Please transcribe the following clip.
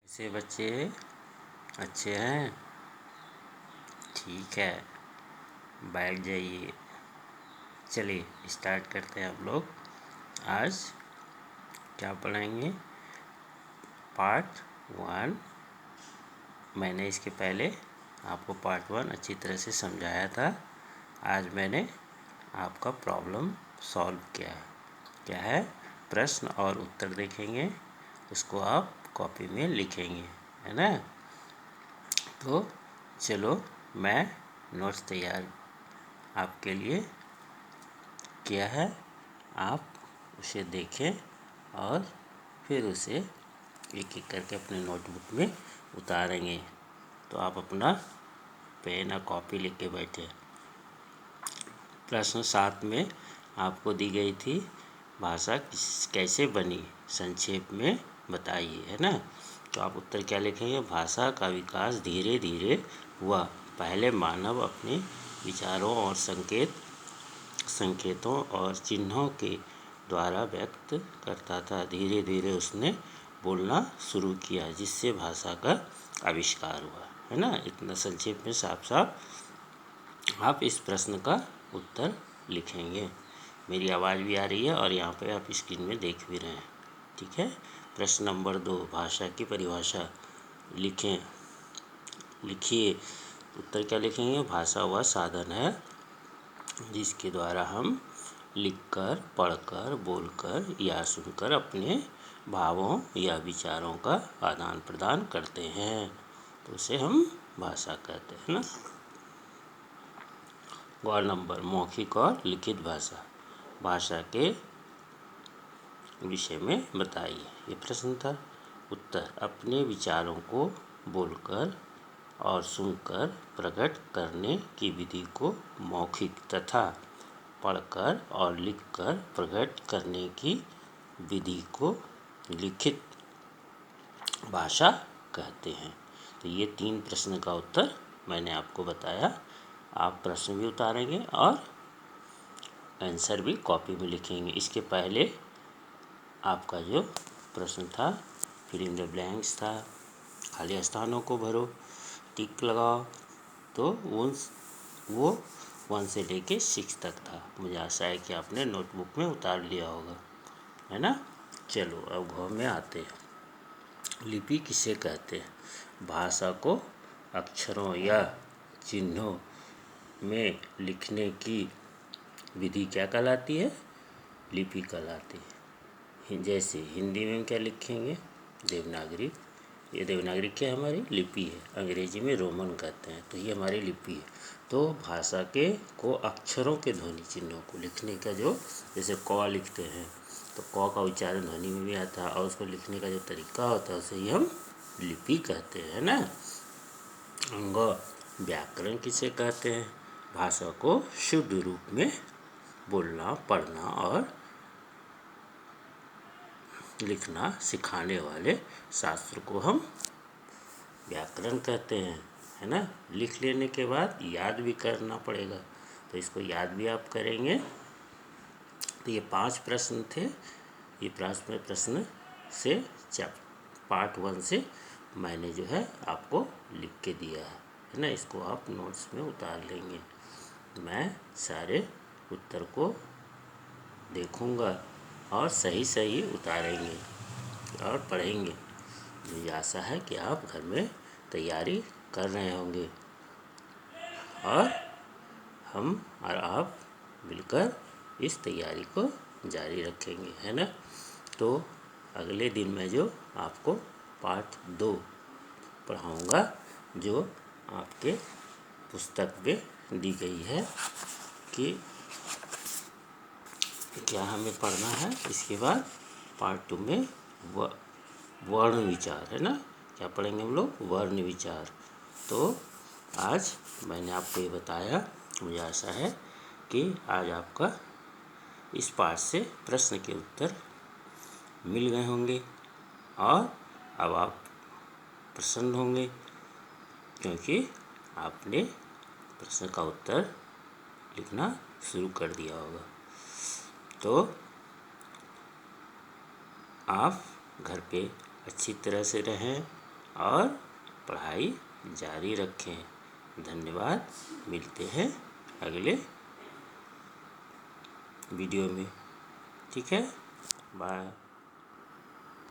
से बच्चे अच्छे हैं? ठीक है, बैठ जाइए। चलिए स्टार्ट करते हैं हम लोग। आज क्या पढ़ेंगे? पार्ट 1। मैंने इसके पहले आपको पार्ट 1 अच्छी तरह से समझाया था। आज मैंने आपका प्रॉब्लम सॉल्व किया है। क्या है? प्रश्न और उत्तर देखेंगे, उसको आप कॉपी में लिखेंगे, है ना? तो चलो, मैं नोट्स तैयार आपके लिए किया है। आप उसे देखें और फिर उसे एक एक करके अपने नोटबुक में उतारेंगे। तो आप अपना पेन और कॉपी लेके बैठे। प्रश्न 7 में आपको दी गई थी, भाषा कैसे बनी, संक्षेप में बताइए, है ना? तो आप उत्तर क्या लिखेंगे? भाषा का विकास धीरे धीरे हुआ। पहले मानव अपने विचारों और संकेतों और चिन्हों के द्वारा व्यक्त करता था। धीरे धीरे उसने बोलना शुरू किया, जिससे भाषा का आविष्कार हुआ, है ना? इतना संक्षेप में साफ साफ आप इस प्रश्न का उत्तर लिखेंगे। मेरी आवाज़ भी आ रही है और यहाँ पे आप स्क्रीन में देख भी रहे हैं, ठीक है? प्रश्न नंबर 2, भाषा की परिभाषा लिखिए। उत्तर क्या लिखेंगे? भाषा वह साधन है जिसके द्वारा हम लिखकर, पढ़कर, बोलकर या सुनकर अपने भावों या विचारों का आदान प्रदान करते हैं, तो उसे हम भाषा कहते हैं ना। गौर नंबर, मौखिक और लिखित भाषा के विषय में बताइए, ये प्रश्न था। उत्तर, अपने विचारों को बोलकर और सुनकर प्रकट करने की विधि को मौखिक तथा पढ़कर और लिखकर प्रकट करने की विधि को लिखित भाषा कहते हैं। तो ये 3 प्रश्न का उत्तर मैंने आपको बताया। आप प्रश्न भी उतारेंगे और आंसर भी कॉपी में लिखेंगे। इसके पहले आपका जो प्रश्न था, फिल इन द ब्लैंक्स था, खाली स्थानों को भरो, टिक लगाओ, तो वो 1 से लेके 6 तक था। मुझे आशा है कि आपने नोटबुक में उतार लिया होगा, है ना? चलो अब घ में आते हैं। लिपि किसे कहते हैं? भाषा को अक्षरों या चिन्हों में लिखने की विधि क्या कहलाती है? लिपि कहलाती है। जैसे हिंदी में क्या लिखेंगे? देवनागरी। ये देवनागरी क्या हमारी लिपि है। अंग्रेजी में रोमन कहते हैं, तो ये हमारी लिपि है। तो भाषा को अक्षरों के ध्वनि चिन्हों को लिखने का जो, जैसे क लिखते हैं तो क का उच्चारण ध्वनि में भी आता है और उसको लिखने का जो तरीका होता है उसे ही हम लिपि कहते हैं ना। अंग, व्याकरण किसे कहते हैं? भाषा को शुद्ध रूप में बोलना, पढ़ना और लिखना सिखाने वाले शास्त्र को हम व्याकरण कहते हैं, है ना? लिख लेने के बाद याद भी करना पड़ेगा, तो इसको याद भी आप करेंगे। तो ये 5 प्रश्न थे। ये प्रश्न से पार्ट 1 से मैंने जो है आपको लिख के दिया है ना? इसको आप नोट्स में उतार लेंगे। मैं सारे उत्तर को देखूंगा और सही सही उतारेंगे और पढ़ेंगे। मुझे आशा है कि आप घर में तैयारी कर रहे होंगे और हम और आप मिलकर इस तैयारी को जारी रखेंगे, है ना? तो अगले दिन मैं जो आपको पार्ट 2 पढ़ाऊँगा, जो आपके पुस्तक में दी गई है कि क्या हमें पढ़ना है। इसके बाद पार्ट 2 में वर्ण विचार, है ना? क्या पढ़ेंगे हम लोग? वर्ण विचार। तो आज मैंने आपको ये बताया। मुझे आशा है कि आज आपका इस पाठ से प्रश्न के उत्तर मिल गए होंगे और अब आप प्रसन्न होंगे, क्योंकि आपने प्रश्न का उत्तर लिखना शुरू कर दिया होगा। तो आप घर पे अच्छी तरह से रहें और पढ़ाई जारी रखें। धन्यवाद। मिलते हैं अगले वीडियो में। ठीक है, बाय।